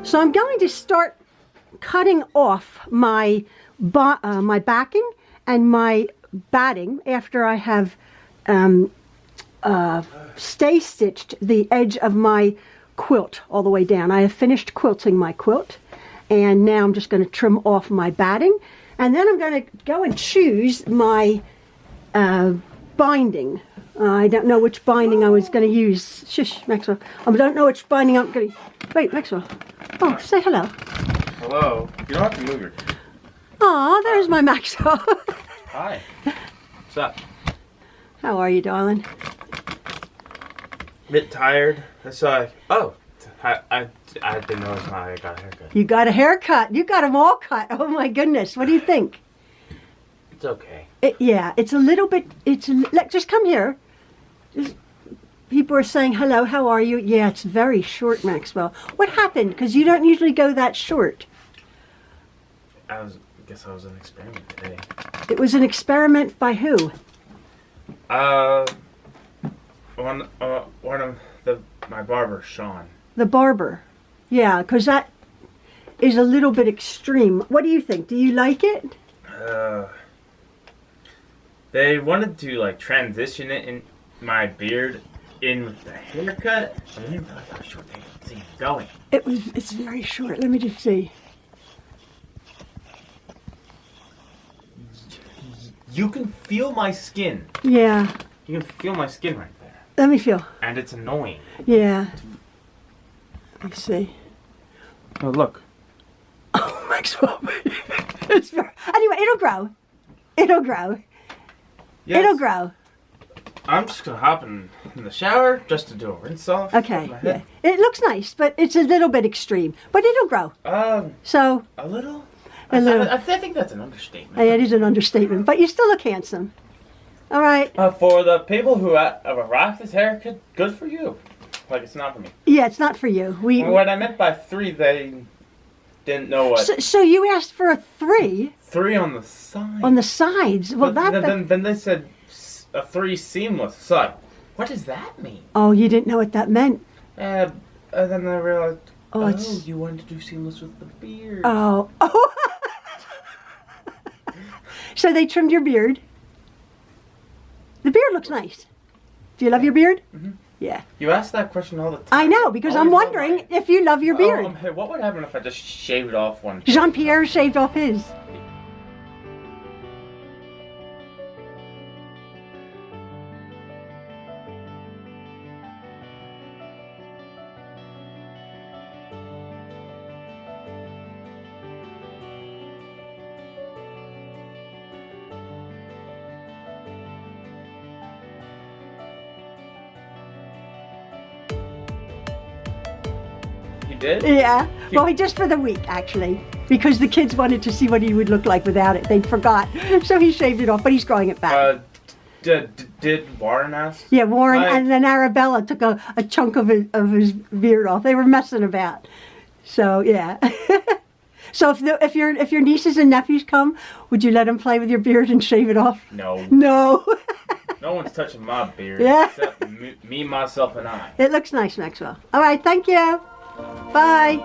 So I'm going to start cutting off my my backing and my batting after I have stay stitched the edge of my quilt all the way down. I have finished quilting my quilt, and now I'm just going to trim off my batting, and then I'm going to go and choose my binding. I don't know which binding I was going to use. Shush, Maxwell. I don't know which binding I'm going to... Wait, Maxwell. Oh, say hello. Hello. You don't have to move your... Aw, there's my Maxwell. Hi. What's up? How are you, darling? Bit tired. That's like... Oh. I didn't notice I got a haircut. You got a haircut. You got them all cut. Oh, my goodness. What do you think? It's okay. Yeah, it's a little bit... Just come here. People are saying, hello, how are you? Yeah, it's very short, Maxwell. What happened? Because you don't usually go that short. I guess I was an experiment today. It was an experiment by who? One of my barber, Sean. The barber. Yeah, because that is a little bit extreme. What do you think? Do you like it? They wanted to like transition it in my beard in with the haircut. I didn't realize how short they were going. It's very short. Let me just see. You can feel my skin. Yeah. You can feel my skin right there. Let me feel. And it's annoying. Yeah. Let me see. Oh, look. Oh, Maxwell. Anyway, it'll grow. It'll grow. Yes. It'll grow. I'm just going to hop in the shower just to do a rinse off. Okay. Yeah. It looks nice, but it's a little bit extreme. But it'll grow. So. A little? A little. I think that's an understatement. It is an understatement, but you still look handsome. All right. For the people who rock this haircut, good for you. Like, it's not for me. Yeah, it's not for you. What I meant by 3, they didn't know what. So you asked for a 3? 3 on the side. On the sides. Well, then they said a 3 seamless. So, like, what does that mean? Oh, you didn't know what that meant. And then I realized. Oh, you wanted to do seamless with the beard. Oh. So they trimmed your beard. The beard looks nice. Do you love your beard? Mm-hmm. Yeah. You ask that question all the time. I know, because I'm wondering if you love your beard. Hey, what would happen if I just shaved off one? Jean-Pierre shaved off his. Did? Yeah. Well, just for the week, actually. Because the kids wanted to see what he would look like without it. They forgot. So he shaved it off, but he's growing it back. Did Warren ask? Yeah, Warren and then Arabella took a chunk of his beard off. They were messing about. So, yeah. So if your nieces and nephews come, would you let them play with your beard and shave it off? No. No. No one's touching my beard except me, myself, and I. It looks nice, Maxwell. All right, thank you. Bye.